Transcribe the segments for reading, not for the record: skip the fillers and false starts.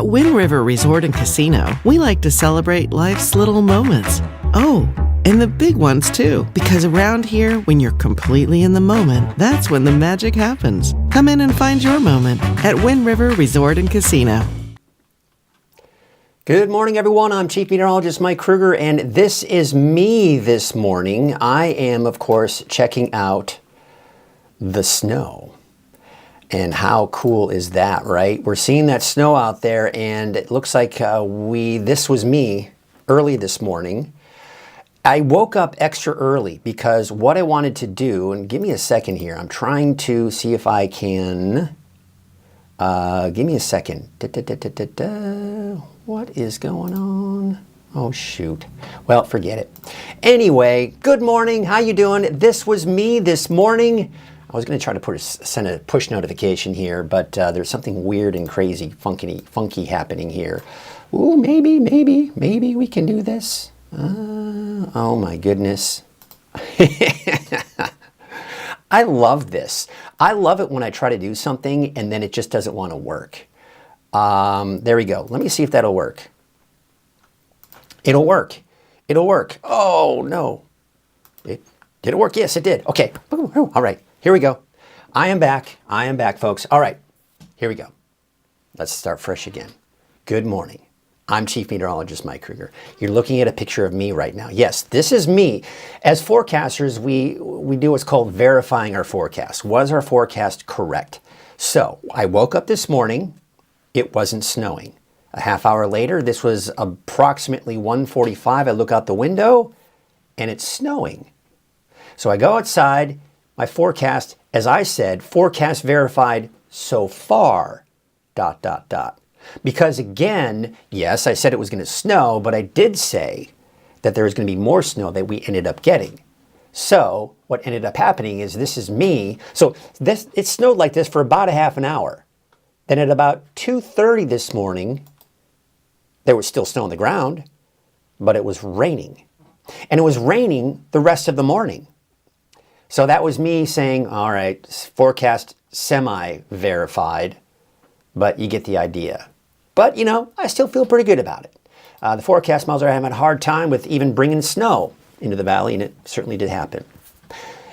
At Wind River Resort and Casino, we like to celebrate life's little moments. Oh, and the big ones too, because around here, when you're completely in the moment, that's when the magic happens. Come in and find your moment at Wind River Resort and Casino. Good morning, everyone. I'm Chief Meteorologist Mike Krueger, and this is me this morning. I am, of course, checking out the snow. And how cool is that, right? We're seeing that snow out there, and it looks like this was me early this morning. I woke up extra early because what I wanted to do, and give me a second here, I'm trying to see if I can, give me a second. What is going on? Oh, shoot. Well, forget it. Anyway, good morning. How you doing? This was me this morning. I was going to try to send a push notification here, but there's something weird and crazy, funky happening here. Ooh, maybe we can do this. Oh my goodness. I love this. I love it when I try to do something and then it just doesn't want to work. There we go. Let me see if that'll work. It'll work. It'll work. Oh no. Did it work? Yes, it did. Okay. All right. Here we go. I am back. I am back, folks. All right. Here we go. Let's start fresh again. Good morning. I'm Chief Meteorologist Mike Krueger. You're looking at a picture of me right now. Yes, this is me. As forecasters, we do what's called verifying our forecast. Was our forecast correct? So I woke up this morning. It wasn't snowing. A half hour later, this was approximately 1:45. I look out the window and it's snowing. So I go outside. My forecast, as I said, forecast verified so far, ... Because again, yes, I said it was going to snow, but I did say that there was going to be more snow that we ended up getting. So what ended up happening is this is me. So it snowed like this for about a half an hour. Then at about 2:30 this morning, there was still snow on the ground, but it was raining. And it was raining the rest of the morning. So that was me saying, all right, forecast semi-verified, but you get the idea. But, you know, I still feel pretty good about it. The forecast models are having a hard time with even bringing snow into the valley, and it certainly did happen.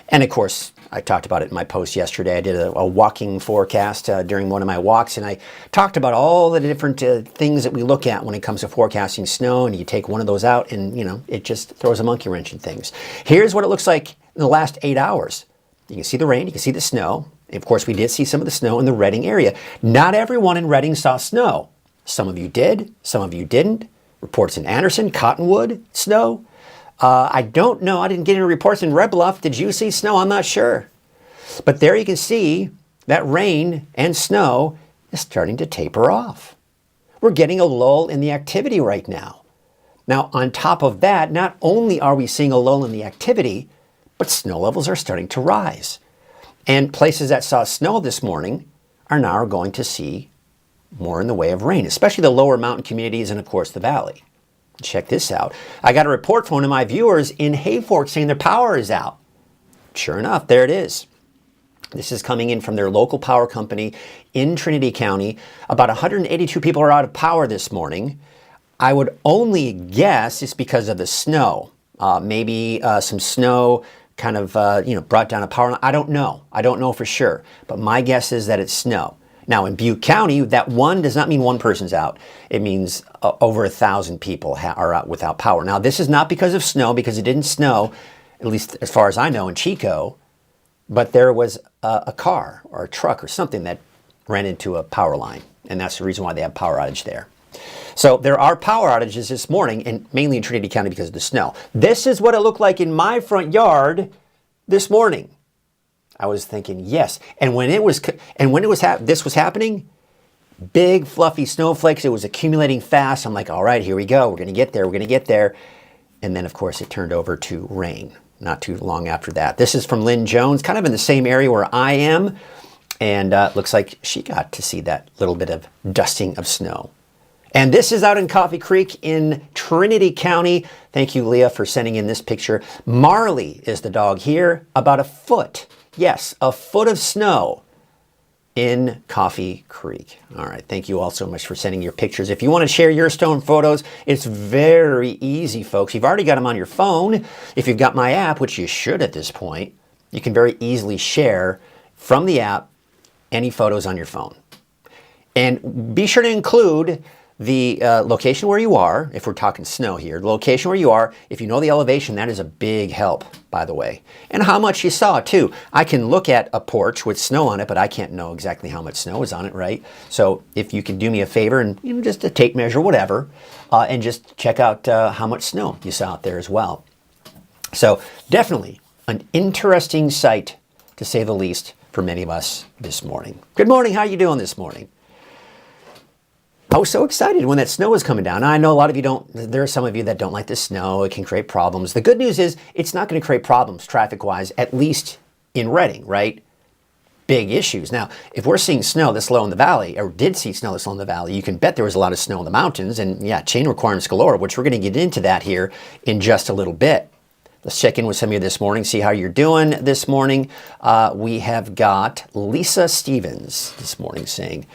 And, of course, I talked about it in my post yesterday. I did a walking forecast during one of my walks, and I talked about all the different things that we look at when it comes to forecasting snow, and you take one of those out, and, you know, it just throws a monkey wrench in things. Here's what it looks like in the last 8 hours. You can see the rain, you can see the snow. Of course, we did see some of the snow in the Redding area. Not everyone in Redding saw snow. Some of you did, some of you didn't. Reports in Anderson, Cottonwood, snow. I don't know, I didn't get any reports in Red Bluff. Did you see snow? I'm not sure. But there you can see that rain and snow is starting to taper off. We're getting a lull in the activity right now. Now, on top of that, not only are we seeing a lull in the activity, but snow levels are starting to rise. And places that saw snow this morning are now going to see more in the way of rain, especially the lower mountain communities and, of course, the valley. Check this out. I got a report from one of my viewers in Hayfork saying their power is out. Sure enough, there it is. This is coming in from their local power company in Trinity County. About 182 people are out of power this morning. I would only guess it's because of the snow. Maybe some snow kind of brought down a power line. I don't know. I don't know for sure. But my guess is that it's snow. Now, in Butte County, that one does not mean one person's out. It means over 1,000 people are out without power. Now, this is not because of snow, because it didn't snow, at least as far as I know, in Chico. But there was a car or a truck or something that ran into a power line. And that's the reason why they have power outage there. So there are power outages this morning, and mainly in Trinity County because of the snow. This is what it looked like in my front yard this morning. I was thinking, yes. And when this was happening, big fluffy snowflakes. It was accumulating fast. I'm like, all right, here we go. We're going to get there. We're going to get there. And then, of course, it turned over to rain not too long after that. This is from Lynn Jones, kind of in the same area where I am. And looks like she got to see that little bit of dusting of snow. And this is out in Coffee Creek in Trinity County. Thank you, Leah, for sending in this picture. Marley is the dog here, about a foot. Yes, a foot of snow in Coffee Creek. All right, thank you all so much for sending your pictures. If you want to share your stone photos, it's very easy, folks. You've already got them on your phone. If you've got my app, which you should at this point, you can very easily share from the app any photos on your phone. And be sure to include the location where you are, if we're talking snow here, the location where you are. If you know the elevation, that is a big help, by the way. And how much you saw, too. I can look at a porch with snow on it, but I can't know exactly how much snow is on it, right? So if you can do me a favor and just a tape measure, whatever, and just check out how much snow you saw out there as well. So definitely an interesting sight, to say the least, for many of us this morning. Good morning. How are you doing this morning? I was so excited when that snow was coming down. I know a lot of you don't, there are some of you that don't like the snow. It can create problems. The good news is it's not going to create problems traffic-wise, at least in Redding, right? Big issues. Now, if we're seeing snow this low in the valley, or did see snow this low in the valley, you can bet there was a lot of snow in the mountains, and yeah, chain requirements galore, which we're going to get into that here in just a little bit. Let's check in with some of you this morning, see how you're doing this morning. We have got Lisa Stevens this morning saying,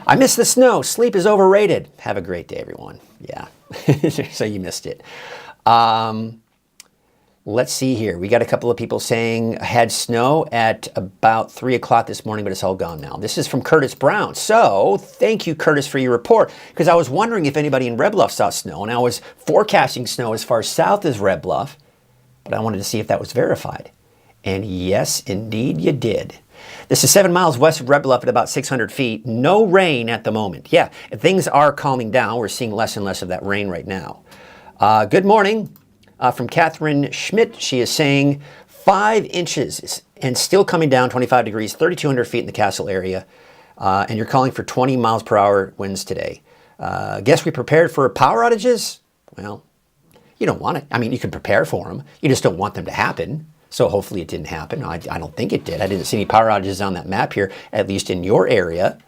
I miss the snow. Sleep is overrated. Have a great day, everyone. Yeah, so you missed it. Let's see here. We got a couple of people saying had snow at about 3 o'clock this morning, but it's all gone now. This is from Curtis Brown. So thank you, Curtis, for your report, because I was wondering if anybody in Red Bluff saw snow, and I was forecasting snow as far south as Red Bluff, but I wanted to see if that was verified. And yes, indeed, you did. This is 7 miles west of Red Bluff at about 600 feet. No rain at the moment. Yeah, things are calming down. We're seeing less and less of that rain right now. Good morning from Catherine Schmidt. She is saying 5 inches and still coming down, 25 degrees, 3,200 feet in the Castle area. And you're calling for 20 miles per hour winds today. Guess we prepared for power outages? Well, you don't want it. I mean, you can prepare for them. You just don't want them to happen. So hopefully it didn't happen. I don't think it did. I didn't see any power outages on that map here, at least in your area.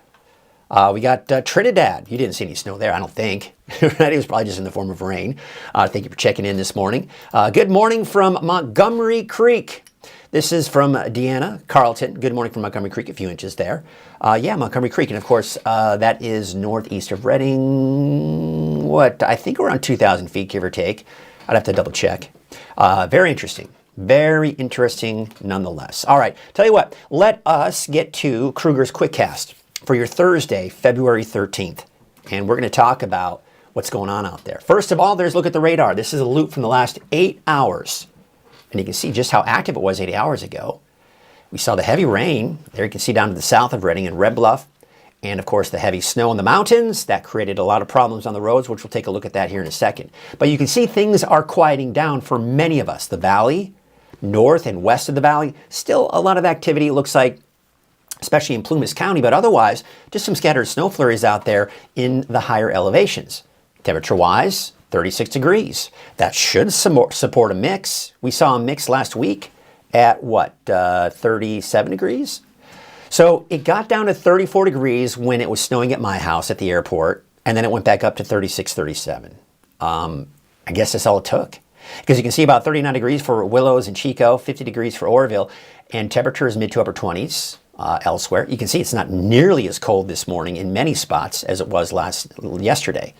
We got Trinidad. You didn't see any snow there, I don't think. It was probably just in the form of rain. Thank you for checking in this morning. Good morning from Montgomery Creek. This is from Deanna Carlton. Good morning from Montgomery Creek, a few inches there. Yeah, Montgomery Creek. And of course, that is northeast of Redding. I think around 2,000 feet, give or take. I'd have to double check. Very interesting. Very interesting nonetheless. All right, tell you what, let us get to Krueger's Quickcast for your Thursday, February 13th. And we're going to talk about what's going on out there. First of all, there's a look at the radar. This is a loop from the last 8 hours. And you can see just how active it was 8 hours ago. We saw the heavy rain. There you can see down to the south of Redding and Red Bluff. And of course, the heavy snow in the mountains. That created a lot of problems on the roads, which we'll take a look at that here in a second. But you can see things are quieting down for many of us. The valley, north and west of the valley, still a lot of activity, it looks like, especially in Plumas County, but otherwise, just some scattered snow flurries out there in the higher elevations. Temperature-wise, 36 degrees. That should support a mix. We saw a mix last week at, 37 degrees? So it got down to 34 degrees when it was snowing at my house at the airport, and then it went back up to 36, 37. I guess that's all it took. Because you can see about 39 degrees for Willows and Chico, 50 degrees for Oroville, and temperatures mid to upper 20s elsewhere. You can see it's not nearly as cold this morning in many spots as it was yesterday.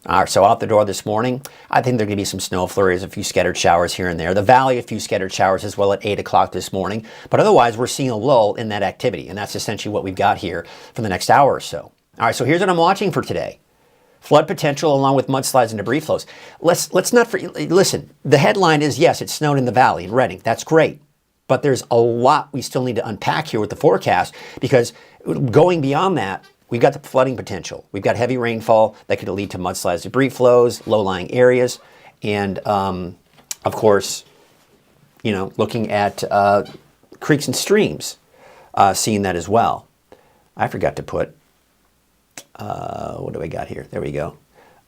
All right, so out the door this morning, I think there are going to be some snow flurries, a few scattered showers here and there. The valley, a few scattered showers as well at 8 o'clock this morning. But otherwise, we're seeing a lull in that activity, and that's essentially what we've got here for the next hour or so. All right, so here's what I'm watching for today. Flood potential along with mudslides and debris flows. Listen, the headline is, yes, it snowed in the valley in Redding. That's great. But there's a lot we still need to unpack here with the forecast, because going beyond that, we've got the flooding potential. We've got heavy rainfall that could lead to mudslides, debris flows, low-lying areas, and of course, looking at creeks and streams, seeing that as well. I forgot to put, what do I got here? There we go.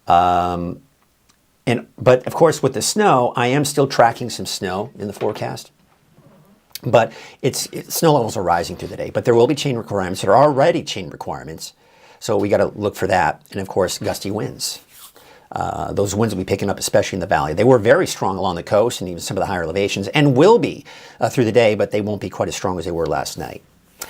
But of course, with the snow, I am still tracking some snow in the forecast. But snow levels are rising through the day. But there will be chain requirements. There are already chain requirements. So we got to look for that. And of course, gusty winds. Those winds will be picking up, especially in the valley. They were very strong along the coast and even some of the higher elevations, and will be through the day, but they won't be quite as strong as they were last night.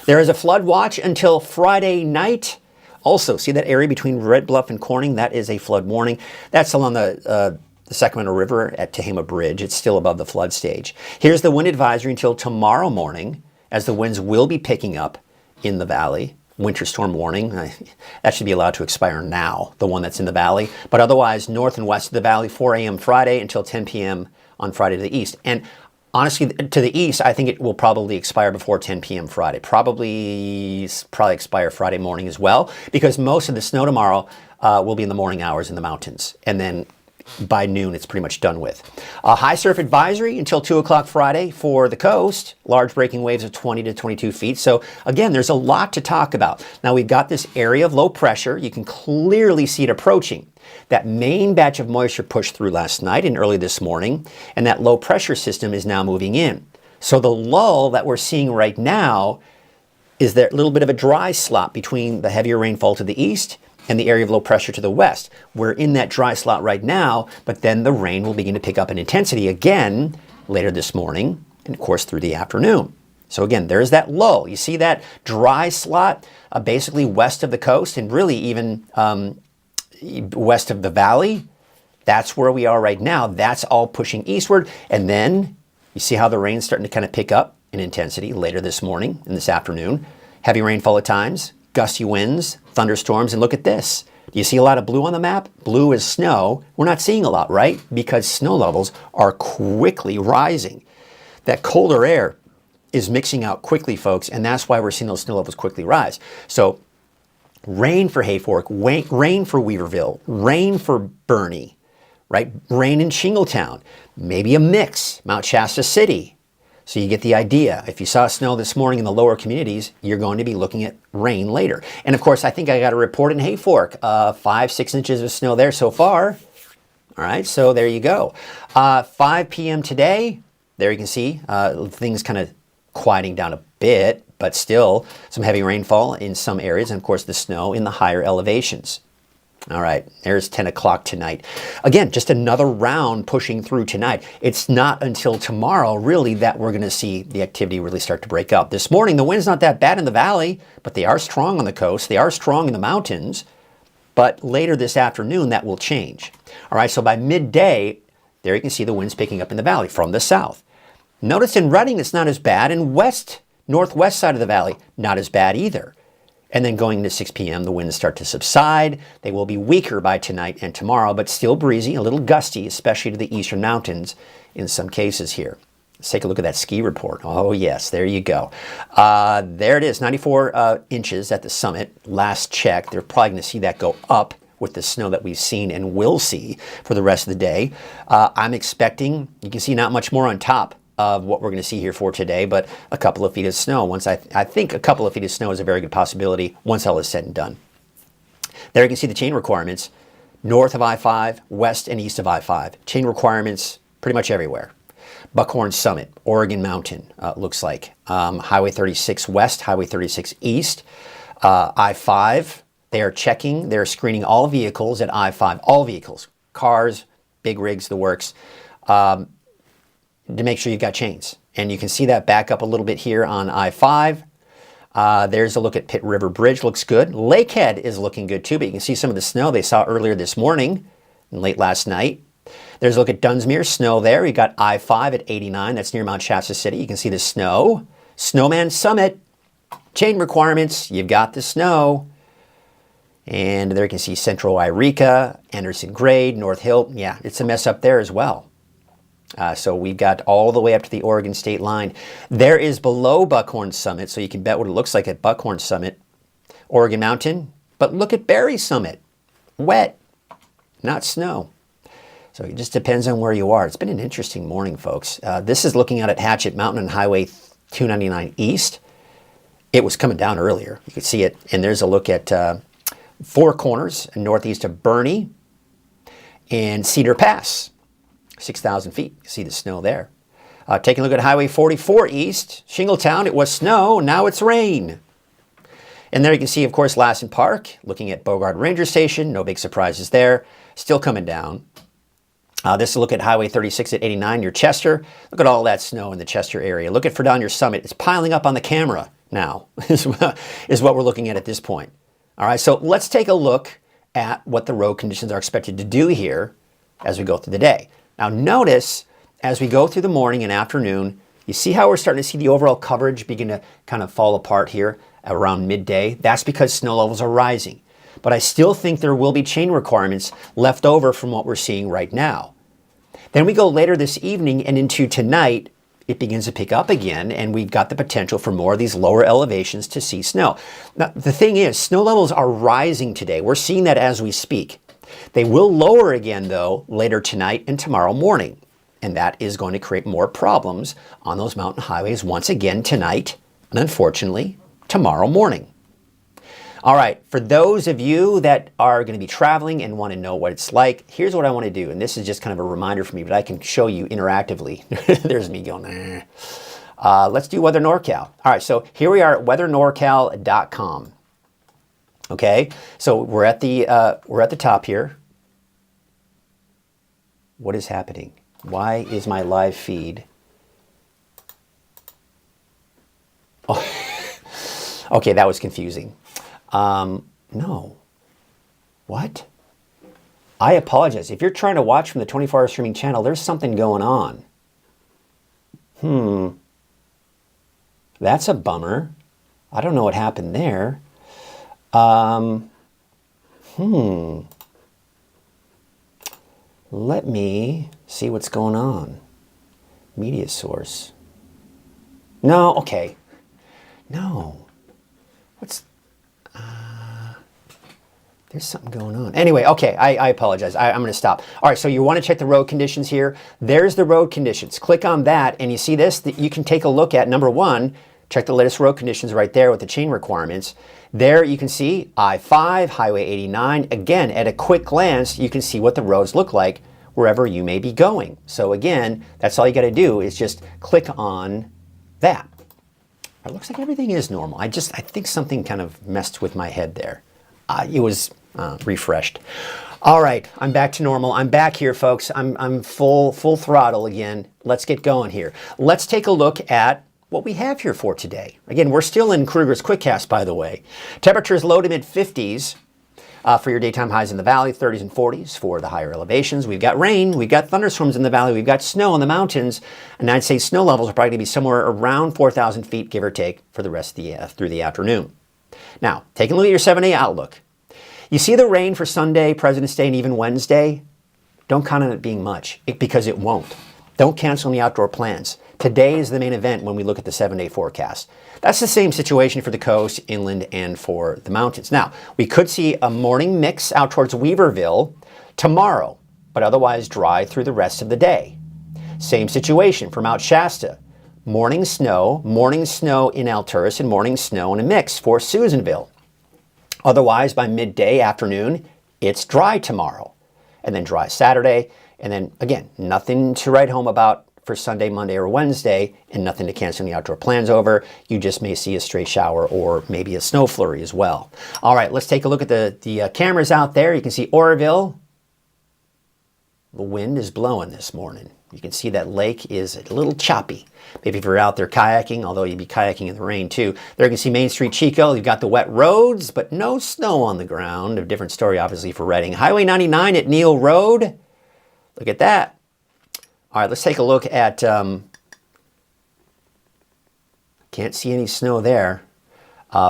There is a flood watch until Friday night. Also, see that area between Red Bluff and Corning? That is a flood warning. That's along the Sacramento River at Tehama Bridge. It's still above the flood stage. Here's the wind advisory until tomorrow morning, as the winds will be picking up in the valley. Winter storm warning. That should be allowed to expire now, the one that's in the valley. But otherwise, north and west of the valley, 4 a.m. Friday until 10 p.m. on Friday to the east. And honestly, to the east, I think it will probably expire before 10 p.m. Friday. Probably expire Friday morning as well, because most of the snow tomorrow will be in the morning hours in the mountains. And then by noon, it's pretty much done with. High surf advisory until 2 o'clock Friday for the coast. Large breaking waves of 20 to 22 feet. So again, there's a lot to talk about. Now we've got this area of low pressure. You can clearly see it approaching. That main batch of moisture pushed through last night and early this morning, and that low pressure system is now moving in. So the lull that we're seeing right now is that little bit of a dry slot between the heavier rainfall to the east and the area of low pressure to the west. We're in that dry slot right now, but then the rain will begin to pick up in intensity again later this morning and of course through the afternoon. So again, there's that lull. You see that dry slot basically west of the coast and really even west of the valley. That's where we are right now. That's all pushing eastward. And then you see how the rain's starting to kind of pick up in intensity later this morning and this afternoon. Heavy rainfall at times, gusty winds, thunderstorms, and look at this. Do you see a lot of blue on the map? Blue is snow. We're not seeing a lot, right? Because snow levels are quickly rising. That colder air is mixing out quickly, folks, and that's why we're seeing those snow levels quickly rise. So rain for Hayfork, rain for Weaverville, rain for Bernie, right? Rain in Shingletown, maybe a mix, Mount Shasta City. So you get the idea. If you saw snow this morning in the lower communities, you're going to be looking at rain later. And of course, I think I got a report in Hayfork, 5-6 inches of snow there so far. All right, so there you go. 5 p.m. today, there you can see things kind of quieting down a bit, but still some heavy rainfall in some areas, and of course the snow in the higher elevations. All right, there's 10 o'clock tonight. Again, just another round pushing through tonight. It's not until tomorrow, really, that we're going to see the activity really start to break up. This morning, the wind's not that bad in the valley, but they are strong on the coast. They are strong in the mountains. But later this afternoon, that will change. All right, so by midday, there you can see the winds picking up in the valley from the south. Notice in Redding, it's not as bad. In northwest side of the valley, not as bad either. And then going into 6 p.m., the winds start to subside. They will be weaker by tonight and tomorrow, but still breezy, a little gusty, especially to the eastern mountains in some cases here. Let's take a look at that ski report. Oh, yes, there you go. There it is, 94 inches at the summit. Last check, they're probably going to see that go up with the snow that we've seen and will see for the rest of the day. I'm expecting, you can see not much more on top of what we're going to see here for today, but a couple of feet of snow. I think a couple of feet of snow is a very good possibility once all is said and done. There you can see the chain requirements north of I-5, west and east of I-5. Chain requirements pretty much everywhere. Buckhorn Summit, Oregon Mountain, looks like. Highway 36 west, Highway 36 east. I-5, they're screening all vehicles at I-5, all vehicles, cars, big rigs, the works, to make sure you've got chains. And you can see that back up a little bit here on I-5. There's a look at Pitt River Bridge, looks good. Lakehead is looking good too, but you can see some of the snow they saw earlier this morning and late last night. There's a look at Dunsmuir, snow there. You got I-5 at 89, that's near Mount Shasta City. You can see the snow. Snowman Summit, chain requirements, you've got the snow. And there you can see Central Yreka, Anderson Grade, North Hill. Yeah, it's a mess up there as well. So we've got all the way up to the Oregon state line. There is below Buckhorn Summit, so you can bet what it looks like at Buckhorn Summit, Oregon Mountain. But look at Berry Summit, wet, not snow. So it just depends on where you are. It's been an interesting morning, folks. This is looking out at Hatchet Mountain and Highway 299 East. It was coming down earlier. You can see it. And there's a look at Four Corners, northeast of Bernie, and Cedar Pass. 6,000 feet. You see the snow there. Taking a look at Highway 44 East, Shingletown, it was snow, now it's rain. And there you can see, of course, Lassen Park, looking at Bogart Ranger Station, no big surprises there, still coming down. This is a look at Highway 36 at 89 near Chester. Look at all that snow in the Chester area. Look at Fredonia Summit. It's piling up on the camera. now is what we're looking at this point. All right, so let's take a look at what the road conditions are expected to do here as we go through the day. Now notice as we go through the morning and afternoon, you see how we're starting to see the overall coverage begin to kind of fall apart here around midday. That's because snow levels are rising. But I still think there will be chain requirements left over from what we're seeing right now. Then we go later this evening and into tonight, it begins to pick up again, and we've got the potential for more of these lower elevations to see snow. Now, the thing is, snow levels are rising today. We're seeing that as we speak. They will lower again, though, later tonight and tomorrow morning. And that is going to create more problems on those mountain highways once again tonight, and unfortunately, tomorrow morning. All right, for those of you that are going to be traveling and want to know what it's like, here's what I want to do. And this is just kind of a reminder for me, but I can show you interactively. There's me going, let's do Weather NorCal. All right, so here we are at weathernorcal.com. Okay, so we're at the top here. What is happening? Why is my live feed? Oh, okay, that was confusing. No. What? I apologize. If you're trying to watch from the 24-hour streaming channel, there's something going on. That's a bummer. I don't know what happened there. Let me see what's going on. Media source. No, okay. No. What's... there's something going on. Anyway, okay, I apologize. I'm going to stop. All right, so you want to check the road conditions here. There's the road conditions. Click on that, and you see this? That you can take a look at, number one, check the latest road conditions right there with the chain requirements. There you can see I-5, Highway 89. Again, at a quick glance, you can see what the roads look like wherever you may be going. So again, that's all you got to do is just click on that. It looks like everything is normal. I think something kind of messed with my head there. It was refreshed. All right, I'm back to normal. I'm back here, folks. I'm full throttle again. Let's get going here. Let's take a look at what we have here for today. Again, we're still in Krueger's Quickcast, by the way. Temperatures low to mid 50s for your daytime highs in the valley, 30s and 40s for the higher elevations. We've got rain, we've got thunderstorms in the valley, we've got snow in the mountains, and I'd say snow levels are probably going to be somewhere around 4,000 feet, give or take, for the rest of the through the afternoon. Now, taking a look at your 7-day outlook. You see the rain for Sunday, President's Day, and even Wednesday? Don't count on it being much, because it won't. Don't cancel any outdoor plans. Today is the main event when we look at the 7-day forecast. That's the same situation for the coast, inland, and for the mountains. Now, we could see a morning mix out towards Weaverville tomorrow, but otherwise dry through the rest of the day. Same situation for Mount Shasta. Morning snow in Alturas, and morning snow in a mix for Susanville. Otherwise, by midday, afternoon, it's dry tomorrow, and then dry Saturday, and then, again, nothing to write home about for Sunday, Monday, or Wednesday, and nothing to cancel any outdoor plans over. You just may see a stray shower or maybe a snow flurry as well. All right, let's take a look at the cameras out there. You can see Oroville. The wind is blowing this morning. You can see that lake is a little choppy. Maybe if you're out there kayaking, although you'd be kayaking in the rain too. There you can see Main Street, Chico. You've got the wet roads, but no snow on the ground. A different story, obviously, for Redding. Highway 99 at Neal Road. Look at that. All right, let's take a look at, can't see any snow there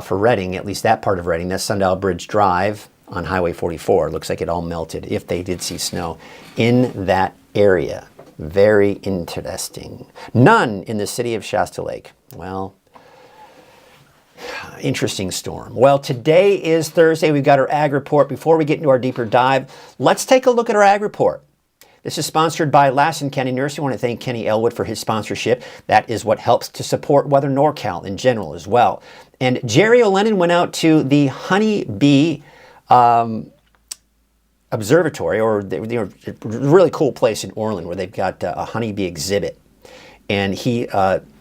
for Redding, at least that part of Redding. That's Sundial Bridge Drive on Highway 44. Looks like it all melted, if they did see snow in that area. Very interesting. None in the city of Shasta Lake. Well, interesting storm. Well, today is Thursday. We've got our ag report. Before we get into our deeper dive, let's take a look at our ag report. This is sponsored by Lassen County Nursing. I want to thank Kenny Elwood for his sponsorship. That is what helps to support Weather NorCal in general as well. And Jerry O'Lennon went out to the honeybee observatory, or a really cool place in Orland where they've got a honeybee exhibit. And he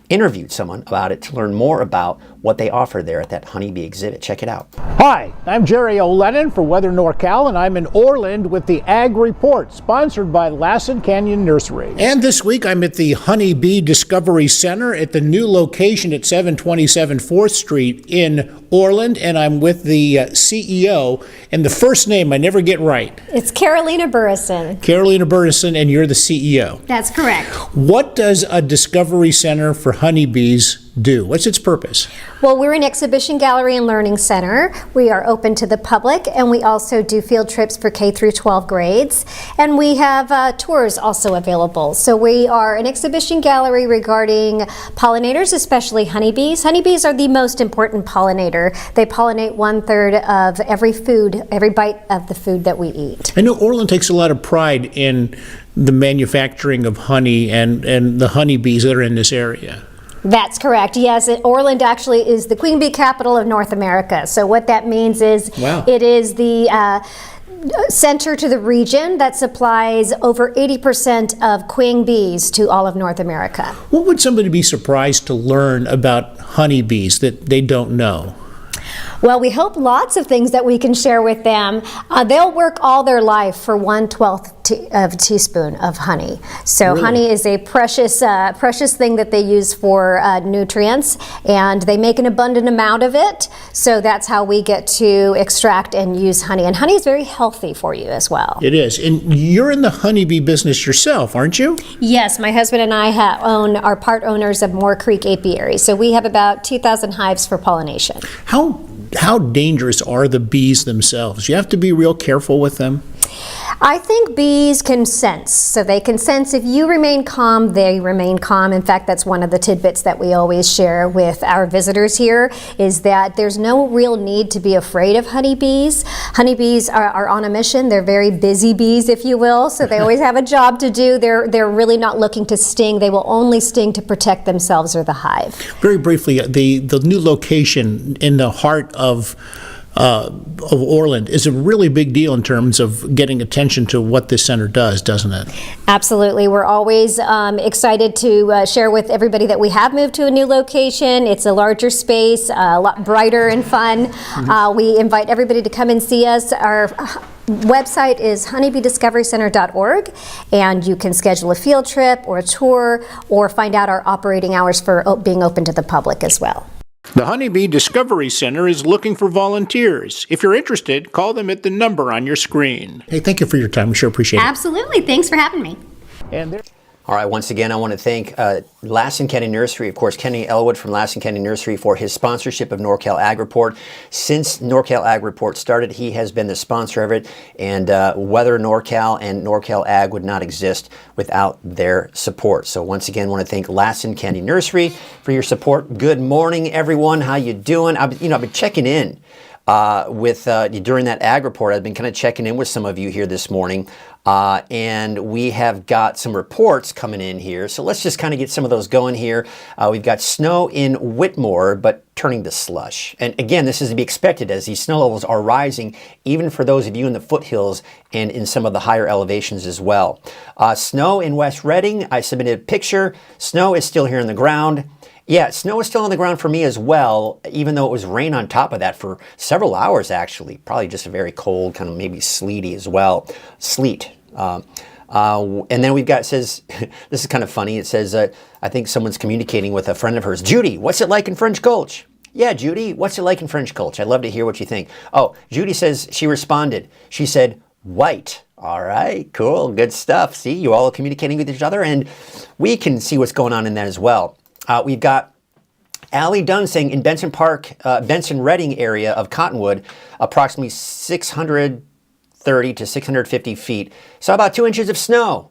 interviewed someone about it to learn more about what they offer there at that honeybee exhibit. Check it out. Hi, I'm Jerry O'Lennon for Weather NorCal, and I'm in Orland with the Ag Report, sponsored by Lassen Canyon Nursery. And this week I'm at the Honeybee Discovery Center at the new location at 727 4th Street in Orland, and I'm with the CEO, and the first name I never get right. It's Carolina Burrison. Carolina Burrison, and you're the CEO. That's correct. What does a Discovery Center for honeybees do? What's its purpose? Well, we're an exhibition gallery and learning center. We are open to the public, and we also do field trips for K through 12 grades, and we have tours also available. So we are an exhibition gallery regarding pollinators, especially honeybees. Honeybees are the most important pollinator. They pollinate 1/3 of every bite of the food that we eat. I know Orland takes a lot of pride in the manufacturing of honey and the honeybees that are in this area. That's correct. Yes, Orland actually is the queen bee capital of North America. So what that means is it is the center to the region that supplies over 80% of queen bees to all of North America. What would somebody be surprised to learn about honeybees that they don't know? Well, we hope lots of things that we can share with them. They'll work all their life for 1/12 of a teaspoon of honey. So Really? Honey is a precious thing that they use for nutrients, and they make an abundant amount of it. So that's how we get to extract and use honey. And honey is very healthy for you as well. It is. And you're in the honeybee business yourself, aren't you? Yes, my husband and I are part owners of Moore Creek Apiary. So we have about 2,000 hives for pollination. How dangerous are the bees themselves? You have to be real careful with them. I think bees can sense. So they can sense if you remain calm, they remain calm. In fact, that's one of the tidbits that we always share with our visitors here, is that there's no real need to be afraid of honeybees. Honeybees are on a mission. They're very busy bees, if you will. So they always have a job to do. They're really not looking to sting. They will only sting to protect themselves or the hive. Very briefly, the new location in the heart of Orland is a really big deal in terms of getting attention to what this center does, doesn't it? Absolutely. We're always excited to share with everybody that we have moved to a new location. It's a larger space, a lot brighter and fun. We invite everybody to come and see us. Our website is honeybeediscoverycenter.org, and you can schedule a field trip or a tour or find out our operating hours for being open to the public as well. The Honeybee Discovery Center is looking for volunteers. If you're interested, call them at the number on your screen. Hey, thank you for your time. We sure appreciate it. Absolutely. Thanks for having me. All right, once again, I want to thank Lassen Canyon Nursery, of course, Kenny Elwood from Lassen Canyon Nursery, for his sponsorship of NorCal Ag Report. Since NorCal Ag Report started, he has been the sponsor of it, and Weather NorCal and NorCal Ag would not exist without their support. So once again, I want to thank Lassen Canyon Nursery for your support. Good morning, everyone. How you doing? I've been checking in during that Ag Report. I've been kind of checking in with some of you here this morning. And we have got some reports coming in here. So let's just kind of get some of those going here. We've got snow in Whitmore, but turning to slush. And again, this is to be expected as these snow levels are rising, even for those of you in the foothills and in some of the higher elevations as well. Snow in West Reading, I submitted a picture. Snow is still here in the ground. Yeah, snow is still on the ground for me as well, even though it was rain on top of that for several hours, actually. Probably just a very cold, kind of maybe sleety as well. Sleet. And then we've got, it says, this is kind of funny. It says, I think someone's communicating with a friend of hers. Judy, what's it like in French Gulch? Yeah, Judy, what's it like in French Gulch? I'd love to hear what you think. Oh, Judy says she responded. She said, white. All right, cool, good stuff. See, you all are communicating with each other, and we can see what's going on in that as well. We've got Allie Dunn saying in Benson Park, Benson Reading area of Cottonwood, approximately 630 to 650 feet. Saw about 2 inches of snow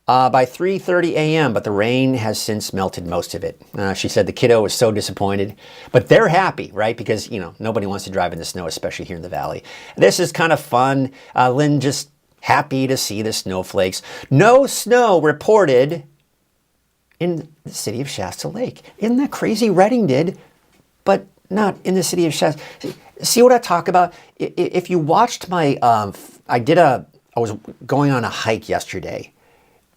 by 3:30 a.m., but the rain has since melted most of it. She said the kiddo was so disappointed, but they're happy, right? Because, nobody wants to drive in the snow, especially here in the valley. This is kind of fun. Lynn just happy to see the snowflakes. No snow reported in the city of Shasta Lake. Isn't that crazy? Reading did, but not in the city of Shasta. See what I talk about? If you watched my, I was going on a hike yesterday,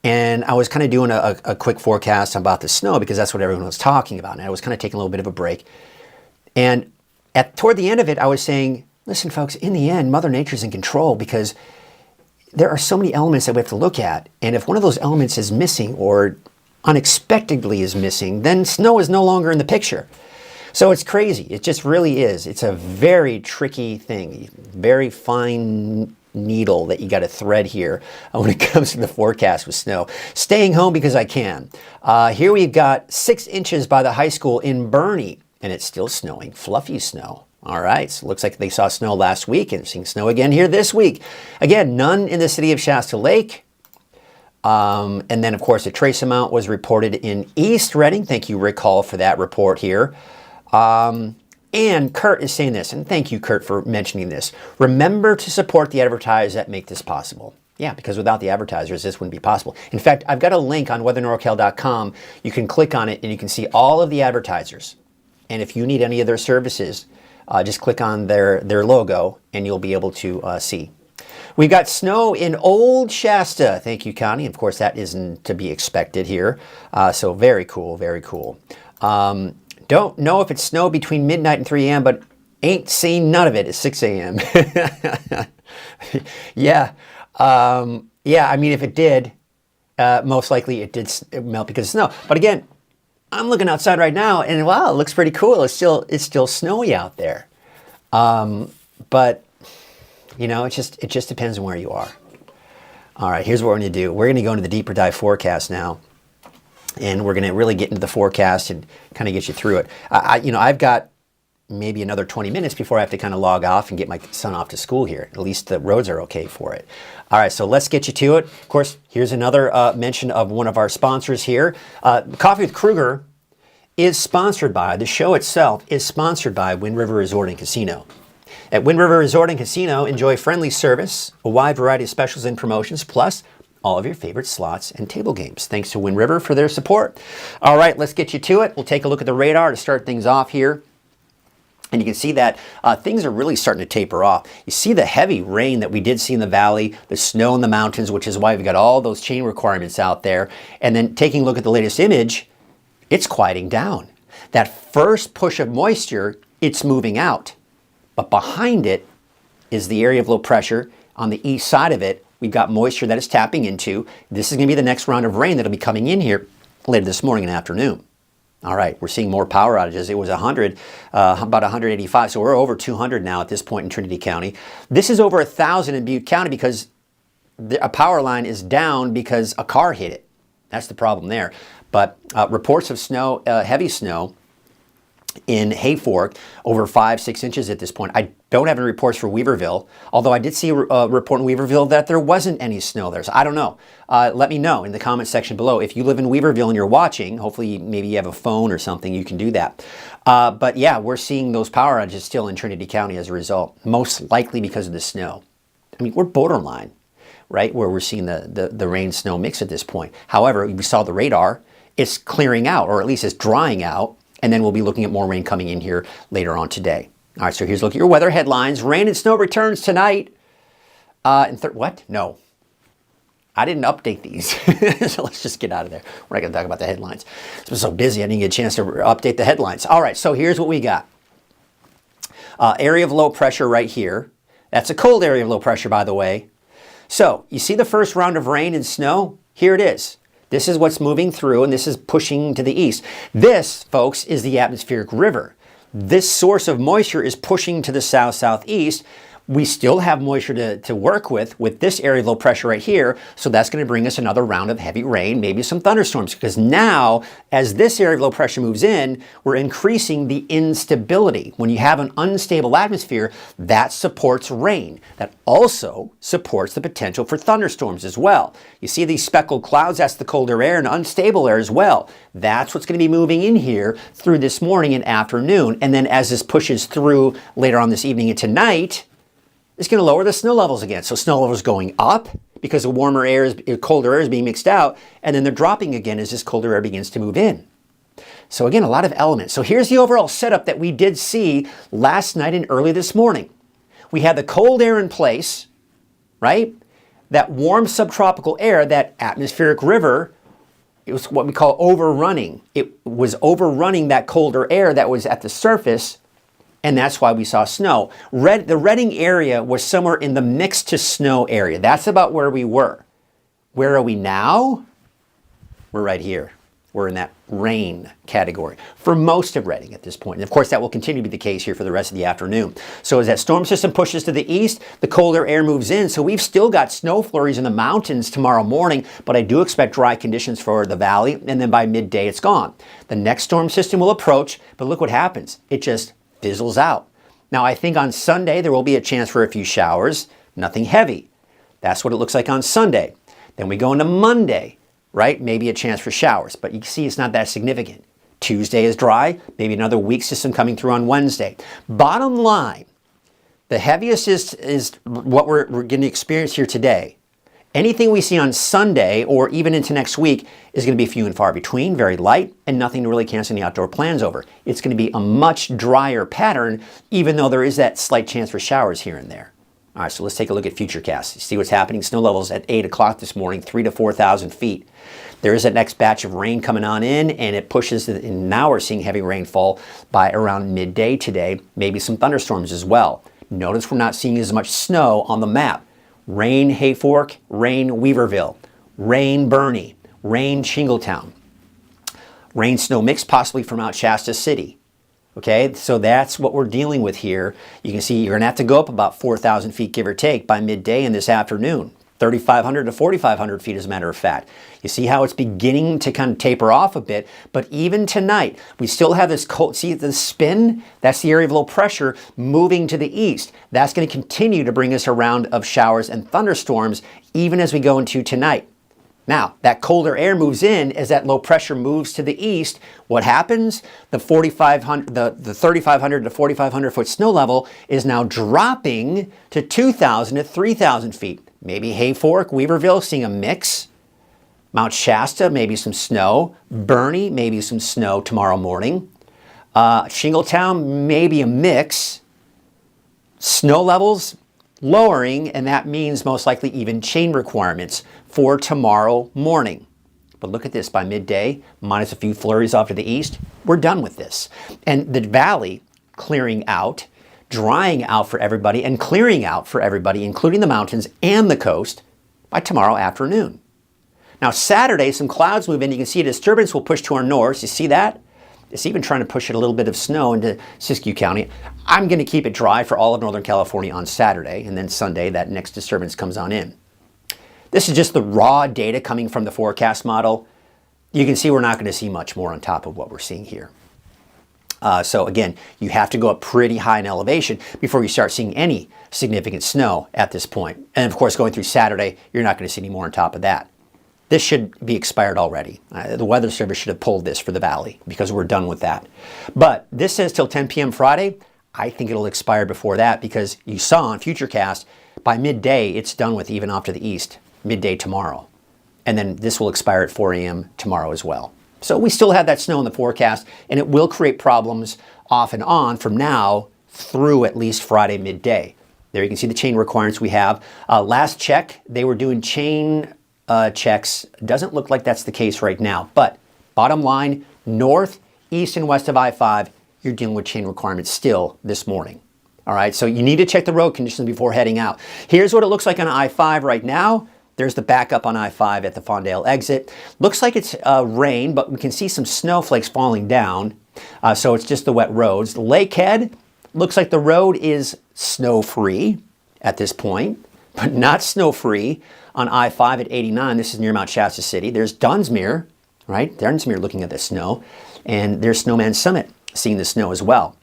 and I was kind of doing a quick forecast about the snow because that's what everyone was talking about. And I was kind of taking a little bit of a break. And toward the end of it, I was saying, listen, folks, in the end, Mother Nature's in control because there are so many elements that we have to look at. And if one of those elements is missing or unexpectedly is missing, then snow is no longer in the picture. So it's crazy. It just really is. It's a very tricky thing, very fine needle that you got to thread here when it comes to the forecast with snow. Staying home because I can. Here we've got 6 inches by the high school in Bernie, and it's still snowing, fluffy snow. All right, so it looks like they saw snow last week and seeing snow again here this week. Again, none in the city of Shasta Lake. And then, of course, a trace amount was reported in East Reading. Thank you, Rick Hall, for that report here. And Kurt is saying this, and thank you, Kurt, for mentioning this. Remember to support the advertisers that make this possible. Yeah, because without the advertisers, this wouldn't be possible. In fact, I've got a link on weathernorcal.com. You can click on it, and you can see all of the advertisers. And if you need any of their services, just click on their logo, and you'll be able to see. We've got snow in Old Shasta. Thank you, Connie. Of course, that isn't to be expected here. So very cool, very cool. Don't know if it's snow between midnight and 3 a.m., but ain't seen none of it at 6 a.m. Yeah. Yeah, I mean, if it did, most likely it did melt because of snow. But again, I'm looking outside right now, and wow, it looks pretty cool. It's still snowy out there. But, you know, it just depends on where you are. All right, here's what we're going to do. We're going to go into the deeper dive forecast now. And we're going to really get into the forecast and kind of get you through it. I've got maybe another 20 minutes before I have to kind of log off and get my son off to school here. At least the roads are okay for it. All right, so let's get you to it. Of course, here's another mention of one of our sponsors here. Coffee with Krueger is sponsored by, the show itself is sponsored by Wind River Resort and Casino. At Wind River Resort and Casino, enjoy friendly service, a wide variety of specials and promotions, plus all of your favorite slots and table games. Thanks to Wind River for their support. All right, let's get you to it. We'll take a look at the radar to start things off here. And you can see that things are really starting to taper off. You see the heavy rain that we did see in the valley, the snow in the mountains, which is why we've got all those chain requirements out there. And then taking a look at the latest image, it's quieting down. That first push of moisture, it's moving out. But behind it is the area of low pressure. On the east side of it, we've got moisture that is tapping into. This is going to be the next round of rain that'll be coming in here later this morning and afternoon. All right, we're seeing more power outages. It was 100, about 185, so we're over 200 now at this point in Trinity County. This is over 1,000 in Butte County because a power line is down because a car hit it. That's the problem there. But reports of snow, heavy snow, in Hayfork, over 5-6 inches at this point. I don't have any reports for Weaverville, although I did see a report in Weaverville that there wasn't any snow there. So I don't know. Let me know in the comment section below. If you live in Weaverville and you're watching, hopefully maybe you have a phone or something, you can do that. But yeah, we're seeing those power outages still in Trinity County as a result, most likely because of the snow. I mean, we're borderline, right, where we're seeing the rain-snow mix at this point. However, we saw the radar. It's clearing out, or at least it's drying out. And then we'll be looking at more rain coming in here later on today. All right, so here's a look at your weather headlines. Rain and snow returns tonight. What? No. I didn't update these. So let's just get out of there. We're not going to talk about the headlines. It's been so busy, I didn't get a chance to update the headlines. All right, so here's what we got. Area of low pressure right here. That's a cold area of low pressure, by the way. So you see the first round of rain and snow? Here it is. This is what's moving through, and this is pushing to the east. This, folks, is the atmospheric river. This source of moisture is pushing to the south-southeast. We still have moisture to work with this area of low pressure right here, so that's going to bring us another round of heavy rain, maybe some thunderstorms, because now, as this area of low pressure moves in, we're increasing the instability. When you have an unstable atmosphere, that supports rain. That also supports the potential for thunderstorms as well. You see these speckled clouds, that's the colder air and unstable air as well. That's what's going to be moving in here through this morning and afternoon, and then as this pushes through later on this evening and tonight, it's going to lower the snow levels again. So snow levels going up because the colder air is being mixed out, and then they're dropping again as this colder air begins to move in. So again, a lot of elements. So here's the overall setup that we did see last night and early this morning. We had the cold air in place, right? That warm subtropical air, that atmospheric river, it was what we call overrunning. It was overrunning that colder air that was at the surface And that's why we saw snow. The redding area was somewhere in the mixed to snow area. That's about where we were. Where are we now? We're right here. We're in that rain category for most of Redding at this point. And of course, that will continue to be the case here for the rest of the afternoon. So as that storm system pushes to the east, the colder air moves in. So we've still got snow flurries in the mountains tomorrow morning, but I do expect dry conditions for the valley. And then by midday, it's gone. The next storm system will approach, but look what happens. It just fizzles out. Now, I think on Sunday, there will be a chance for a few showers, nothing heavy. That's what it looks like on Sunday. Then we go into Monday. Right? Maybe a chance for showers, but you can see it's not that significant. Tuesday is dry, maybe another weak system coming through on Wednesday. Bottom line, the heaviest is what we're going to experience here today. Anything we see on Sunday or even into next week is going to be few and far between, very light, and nothing to really cancel any outdoor plans over. It's going to be a much drier pattern, even though there is that slight chance for showers here and there. All right, so let's take a look at futurecasts. You see what's happening. Snow levels at 8 o'clock this morning, 3,000 to 4,000 feet. There is that next batch of rain coming on in, and it pushes, and now we're seeing heavy rainfall by around midday today, maybe some thunderstorms as well. Notice we're not seeing as much snow on the map. Rain Hayfork, rain Weaverville, rain Bernie, rain Shingletown, rain snow mix possibly from Mount Shasta City. Okay, so that's what we're dealing with here. You can see you're going to have to go up about 4,000 feet, give or take, by midday and this afternoon. 3,500 to 4,500 feet, as a matter of fact. You see how it's beginning to kind of taper off a bit, but even tonight, we still have this cold, see the spin? That's the area of low pressure moving to the east. That's going to continue to bring us a round of showers and thunderstorms, even as we go into tonight. Now, that colder air moves in as that low pressure moves to the east. What happens? The 3,500 to 4,500 foot snow level is now dropping to 2,000 to 3,000 feet. Maybe Hayfork, Weaverville, seeing a mix. Mount Shasta, maybe some snow. Bernie, maybe some snow tomorrow morning. Shingletown, maybe a mix. Snow levels lowering, and that means most likely even chain requirements for tomorrow morning. But look at this, by midday, minus a few flurries off to the east, we're done with this. And the valley clearing out, drying out for everybody, and clearing out for everybody, including the mountains and the coast, by tomorrow afternoon. Now Saturday, some clouds move in. You can see a disturbance will push to our north. You see that? It's even trying to push it a little bit of snow into Siskiyou County. I'm going to keep it dry for all of Northern California on Saturday, and then Sunday, that next disturbance comes on in. This is just the raw data coming from the forecast model. You can see we're not going to see much more on top of what we're seeing here. So again, you have to go up pretty high in elevation before you start seeing any significant snow at this point. And of course, going through Saturday, you're not going to see any more on top of that. This should be expired already. The Weather Service should have pulled this for the valley because we're done with that. But this says till 10 p.m. Friday. I think it'll expire before that because you saw on Futurecast, by midday, it's done with even off to the east, midday tomorrow. And then this will expire at 4 a.m. tomorrow as well. So we still have that snow in the forecast, and it will create problems off and on from now through at least Friday midday. There you can see the chain requirements we have. Last check, they were doing chain checks. Doesn't look like that's the case right now. But bottom line, north, east, and west of I-5, you're dealing with chain requirements still this morning. All right, so you need to check the road conditions before heading out. Here's what it looks like on I-5 right now. There's the backup on I-5 at the Fondale exit. Looks like it's rain, but we can see some snowflakes falling down. So it's just the wet roads. Lakehead, looks like the road is snow-free at this point, but not snow-free on I-5 at 89. This is near Mount Shasta City. There's Dunsmuir, right? Dunsmuir looking at the snow. And there's Snowman Summit seeing the snow as well.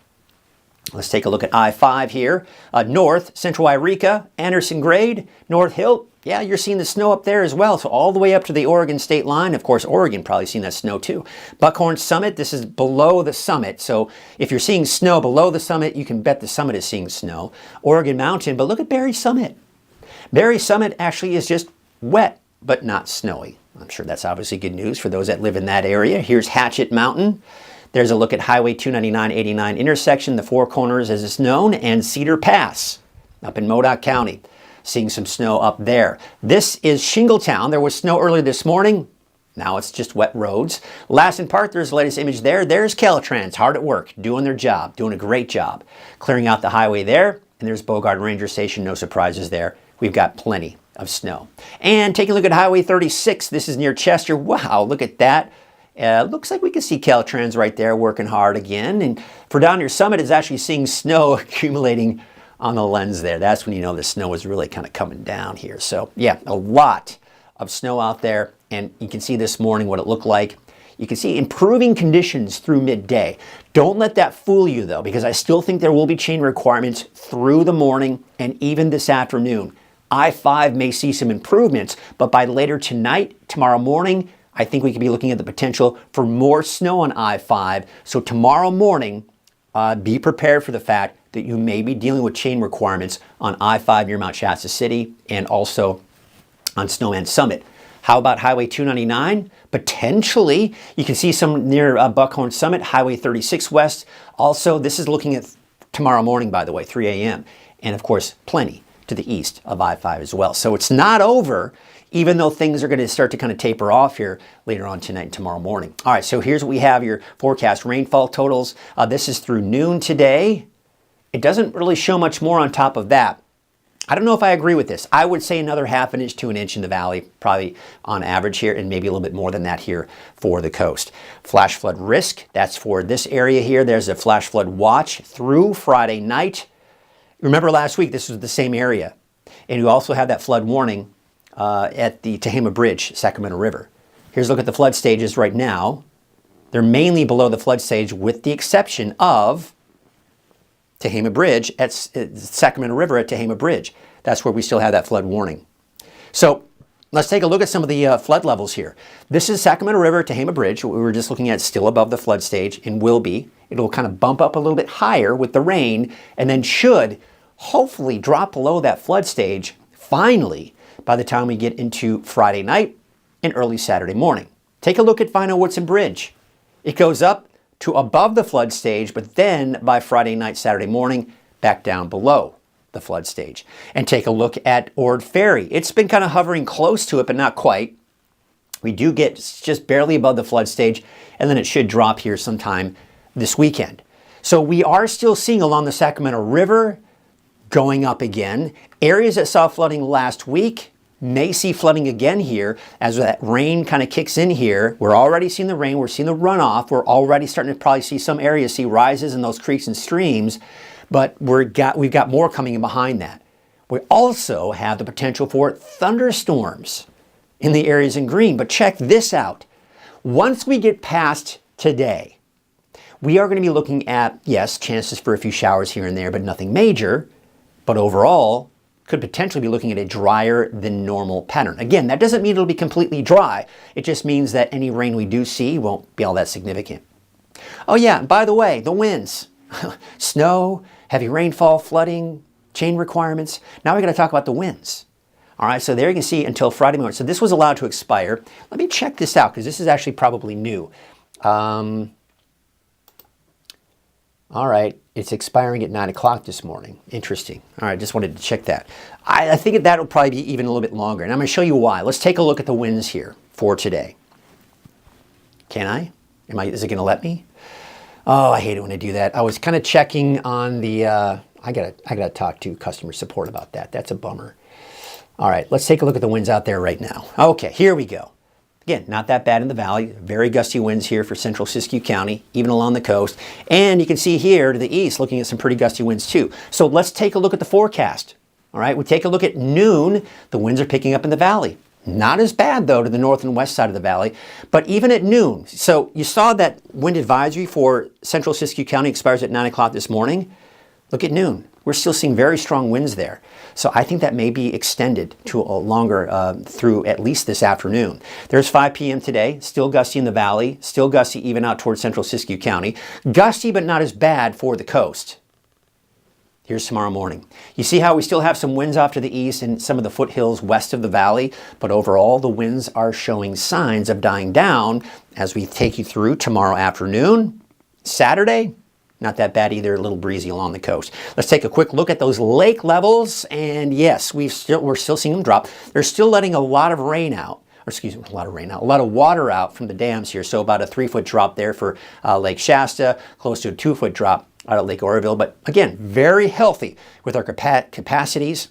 Let's take a look at I-5 here. North, Central Yreka, Anderson Grade, North Hill. Yeah, you're seeing the snow up there as well. So all the way up to the Oregon state line. Of course, Oregon probably seeing that snow too. Buckhorn Summit, this is below the summit. So if you're seeing snow below the summit, you can bet the summit is seeing snow. Oregon Mountain, but look at Berry Summit. Berry Summit actually is just wet, but not snowy. I'm sure that's obviously good news for those that live in that area. Here's Hatchet Mountain. There's a look at Highway 299-89 intersection, the Four Corners as it's known, and Cedar Pass up in Modoc County. Seeing some snow up there. This is Shingletown. There was snow earlier this morning. Now it's just wet roads. Lassen Park, there's the latest image there. There's Caltrans, hard at work, doing their job, doing a great job. Clearing out the highway there. And there's Bogart Ranger Station, no surprises there. We've got plenty of snow. And taking a look at Highway 36, this is near Chester. Wow, look at that. Looks like we can see Caltrans right there working hard again. And for down near Summit, it's actually seeing snow accumulating on the lens there. That's when you know the snow is really kind of coming down here. So yeah, a lot of snow out there. And you can see this morning what it looked like. You can see improving conditions through midday. Don't let that fool you though, because I still think there will be chain requirements through the morning and even this afternoon. I-5 may see some improvements, but by later tonight, tomorrow morning, I think we could be looking at the potential for more snow on I-5. So tomorrow morning, be prepared for the fact that you may be dealing with chain requirements on I-5 near Mount Shasta City and also on Snowman Summit. How about Highway 299? Potentially, you can see some near Buckhorn Summit, Highway 36 West. Also, this is looking at tomorrow morning, by the way, 3 a.m. And of course, plenty to the east of I-5 as well. So it's not over, even though things are going to start to kind of taper off here later on tonight and tomorrow morning. All right, so here's what we have, your forecast rainfall totals. This is through noon today. It doesn't really show much more on top of that. I don't know if I agree with this. I would say another ½ an inch to an inch in the valley, probably on average here, and maybe a little bit more than that here for the coast. Flash flood risk, that's for this area here. There's a flash flood watch through Friday night. Remember last week, this was the same area. And you also have that flood warning at the Tehama Bridge, Sacramento River. Here's a look at the flood stages right now. They're mainly below the flood stage with the exception of Tehama Bridge at Sacramento River at Tehama Bridge. That's where we still have that flood warning. So let's take a look at some of the flood levels here. This is Sacramento River, Tehama Bridge. What we were just looking at, still above the flood stage and will be. It'll kind of bump up a little bit higher with the rain and then should hopefully drop below that flood stage finally by the time we get into Friday night and early Saturday morning. Take a look at Vino Woodson Bridge. It goes up to above the flood stage, but then by Friday night, Saturday morning, back down below the flood stage. And take a look at Ord Ferry. It's been kind of hovering close to it, but not quite. We do get just barely above the flood stage, and then it should drop here sometime this weekend. So we are still seeing along the Sacramento River going up again. Areas that saw flooding last week may see flooding again here as that rain kind of kicks in here. We're already seeing the rain, we're seeing the runoff, we're already starting to probably see some areas see rises in those creeks and streams, but we've got more coming in behind that. We also have the potential for thunderstorms in the areas in green, but check this out. Once we get past today, we are going to be looking at, yes, chances for a few showers here and there, but nothing major, but overall, could potentially be looking at a drier than normal pattern. Again, that doesn't mean it'll be completely dry. It just means that any rain we do see won't be all that significant. Oh yeah, by the way, the winds. Snow, heavy rainfall, flooding, chain requirements. Now we're going to talk about the winds. All right, so there you can see until Friday morning. So this was allowed to expire. Let me check this out because this is actually probably new. All right, it's expiring at 9 o'clock this morning. Interesting. All right, just wanted to check that. I think that'll probably be even a little bit longer, and I'm going to show you why. Let's take a look at the winds here for today. Can I? Is it going to let me? Oh, I hate it when I do that. I was kind of checking on the, I gotta talk to customer support about that. That's a bummer. All right, let's take a look at the winds out there right now. Okay, here we go. Again, not that bad in the valley. Very gusty winds here for central Siskiyou County, even along the coast. And you can see here to the east, looking at some pretty gusty winds too. So let's take a look at the forecast. All right, we take a look at noon. The winds are picking up in the valley. Not as bad though to the north and west side of the valley, but even at noon. So you saw that wind advisory for central Siskiyou County expires at 9 o'clock this morning. Look at noon. We're still seeing very strong winds there. So I think that may be extended to a longer through at least this afternoon. There's 5 p.m. today, still gusty in the valley, still gusty even out towards central Siskiyou County. Gusty, but not as bad for the coast. Here's tomorrow morning. You see how we still have some winds off to the east and some of the foothills west of the valley, but overall the winds are showing signs of dying down as we take you through tomorrow afternoon. Saturday, not that bad either, a little breezy along the coast. Let's take a quick look at those lake levels, and yes, we're still seeing them drop. They're still letting a lot of rain out or excuse me, a lot of rain out, a lot of water out from the dams here. So about a 3-foot drop there for Lake Shasta, close to a 2-foot drop out of Lake Oroville. But again, very healthy with our capacities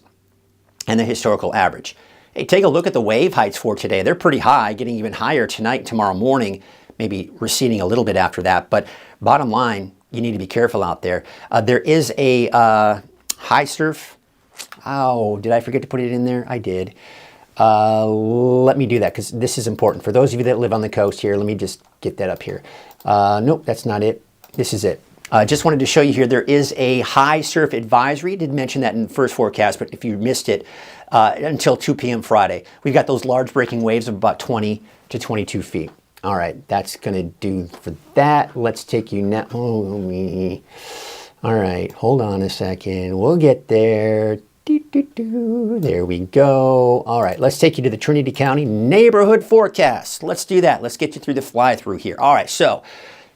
and the historical average. Hey, take a look at the wave heights for today. They're pretty high, getting even higher tonight and tomorrow morning, maybe receding a little bit after that. But bottom line, you need to be careful out there. There is a high surf. Oh, did I forget to put it in there? I did. Let me do that because this is important. For those of you that live on the coast here, let me just get that up here. Nope, that's not it. This is it. Just wanted to show you here, there is a high surf advisory. Didn't mention that in the first forecast, but if you missed it, until 2 p.m. Friday. We've got those large breaking waves of about 20 to 22 feet. All right, that's going to do for that. Let's take you now. Oh, me. All right, hold on a second. We'll get there. There we go. All right, let's take you to the Trinity County neighborhood forecast. Let's do that. Let's get you through the fly-through here. All right, so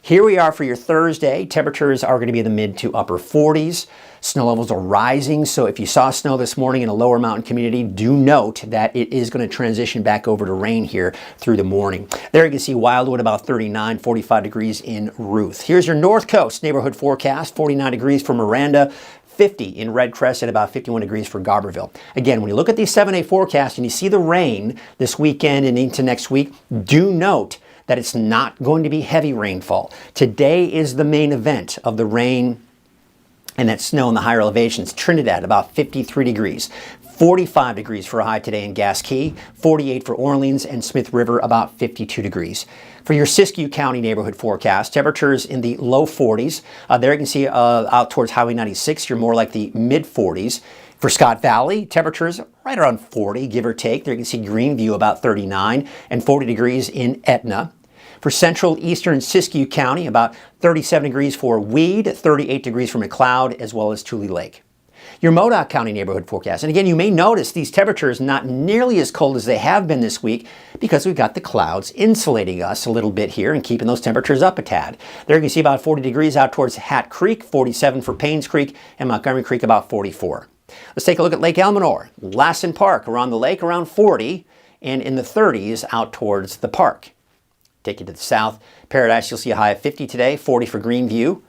here we are for your Thursday. Temperatures are going to be in the mid to upper 40s. Snow levels are rising, so if you saw snow this morning in a lower mountain community, do note that it is going to transition back over to rain here through the morning. There you can see Wildwood about 39, 45 degrees in Ruth. Here's your North Coast neighborhood forecast, 49 degrees for Miranda, 50 in Red Crest, and about 51 degrees for Garberville. Again, when you look at these 7-day forecasts and you see the rain this weekend and into next week, do note that it's not going to be heavy rainfall. Today is the main event of the rain and that snow in the higher elevations. Trinidad, about 53 degrees. 45 degrees for a high today in Gas Key. 48 for Orleans and Smith River, about 52 degrees. For your Siskiyou County neighborhood forecast, temperatures in the low 40s. There you can see out towards Highway 96, you're more like the mid 40s. For Scott Valley, temperatures right around 40, give or take. There you can see Greenview about 39 and 40 degrees in Etna. For central eastern Siskiyou County, about 37 degrees for Weed, 38 degrees for McLeod, as well as Tule Lake. Your Modoc County neighborhood forecast. And again, you may notice these temperatures not nearly as cold as they have been this week because we've got the clouds insulating us a little bit here and keeping those temperatures up a tad. There you can see about 40 degrees out towards Hat Creek, 47 for Paynes Creek, and Montgomery Creek about 44. Let's take a look at Lake Elminor. Lassen Park around the lake around 40 and in the 30s out towards the park. Take you to the south. Paradise, you'll see a high of 50 today, 40 for Greenville,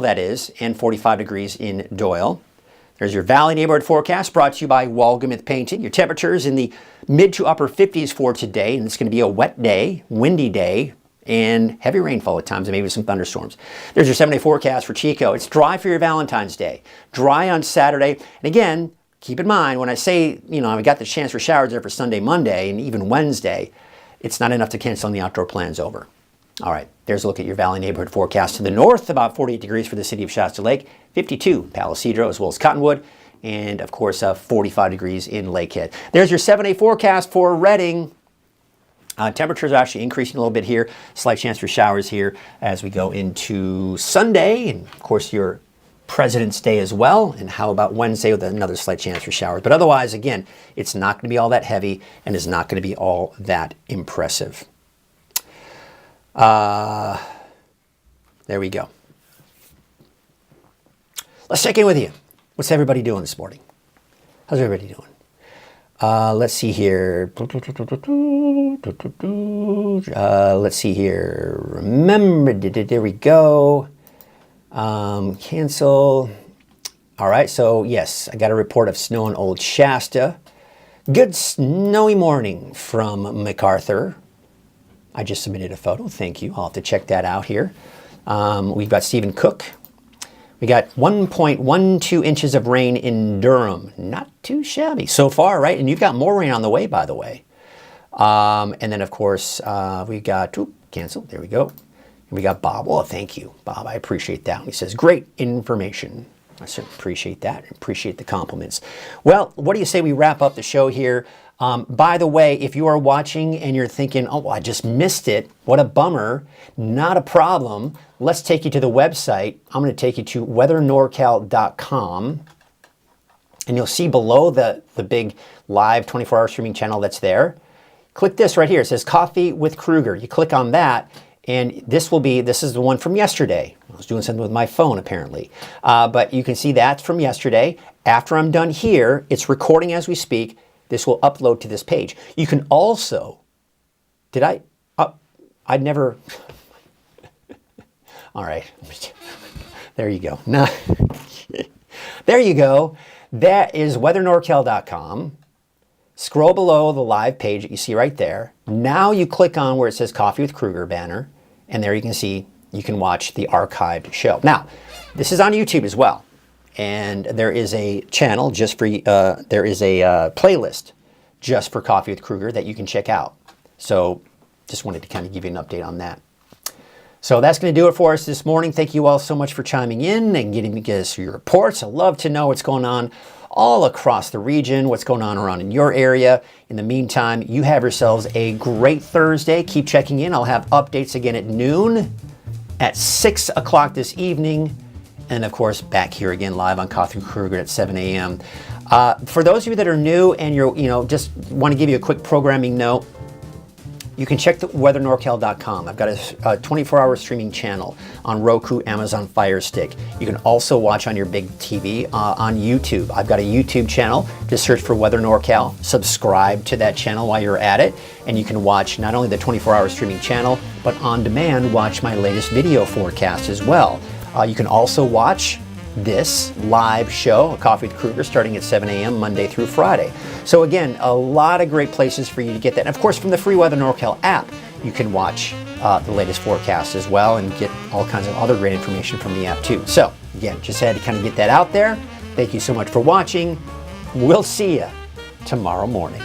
that is, and 45 degrees in Doyle. There's your Valley neighborhood forecast brought to you by Walgamith Painting. Your temperatures in the mid to upper 50s for today, and it's going to be a wet day, windy day, and heavy rainfall at times, and maybe some thunderstorms. There's your 7-day forecast for Chico. It's dry for your Valentine's Day. Dry on Saturday. And again, keep in mind, when I say, I've got the chance for showers there for Sunday, Monday, and even Wednesday, it's not enough to cancel the outdoor plans over. All right, there's a look at your Valley neighborhood forecast. To the north, about 48 degrees for the city of Shasta Lake, 52 Palisadro as well as Cottonwood, and of course 45 degrees in Lakehead. There's your 7-day forecast for Redding. Temperatures are actually increasing a little bit here. Slight chance for showers here as we go into Sunday, and of course your President's Day as well. And how about Wednesday with another slight chance for showers? But otherwise, again, it's not going to be all that heavy and is not going to be all that impressive. There we go. Let's check in with you. What's everybody doing this morning? How's everybody doing? Let's see here. Let's see here. Remember, there we go. Cancel. All right, so yes, I got a report of snow in Old Shasta. Good snowy morning from MacArthur. I just submitted a photo. Thank you. I'll have to check that out here. We've got Stephen Cook. We got 1.12 inches of rain in Durham. Not too shabby so far, right? And you've got more rain on the way, by the way. And then, of course, we got, cancel. There we go. And we got Bob. Well, thank you, Bob. I appreciate that. He says, great information. I certainly appreciate that. Appreciate the compliments. Well, what do you say we wrap up the show here? By the way, if you are watching and you're thinking, oh, well, I just missed it, what a bummer, not a problem. Let's take you to the website. I'm going to take you to weathernorcal.com, and you'll see below the big live 24-hour streaming channel that's there. Click this right here. It says Coffee with Krueger. You click on that, and this is the one from yesterday. I was doing something with my phone, apparently. But you can see that's from yesterday. After I'm done here, it's recording as we speak. this will upload to this page. You can also, I'd never, all right, there you go. No. There you go. That is weathernorcal.com. Scroll below the live page that you see right there. Now you click on where it says Coffee with Krueger banner, and there you can see, you can watch the archived show. Now, this is on YouTube as well, and there is a channel just for, there is a playlist just for Coffee with Krueger that you can check out. So just wanted to kind of give you an update on that. So that's going to do it for us this morning. Thank you all so much for chiming in and getting us your reports. I love to know what's going on all across the region, what's going on around in your area. In the meantime, you have yourselves a great Thursday. Keep checking in. I'll have updates again at noon, at 6 o'clock this evening, and of course back here again live on Coffee with Krueger at 7 a.m. For those of you that are new and you're, just want to give you a quick programming note, you can check the weathernorcal.com. I've got a 24-hour streaming channel on Roku, Amazon Fire Stick. You can also watch on your big TV on YouTube. I've got a YouTube channel. Just search for Weather NorCal. Subscribe to that channel while you're at it, and you can watch not only the 24-hour streaming channel, but on demand, watch my latest video forecast as well. You can also watch this live show, Coffee with Krueger, starting at 7 a.m. Monday through Friday. So again, a lot of great places for you to get that. And of course, from the free Weather NorCal app, you can watch the latest forecasts as well and get all kinds of other great information from the app too. So again, just had to kind of get that out there. Thank you so much for watching. We'll see you tomorrow morning.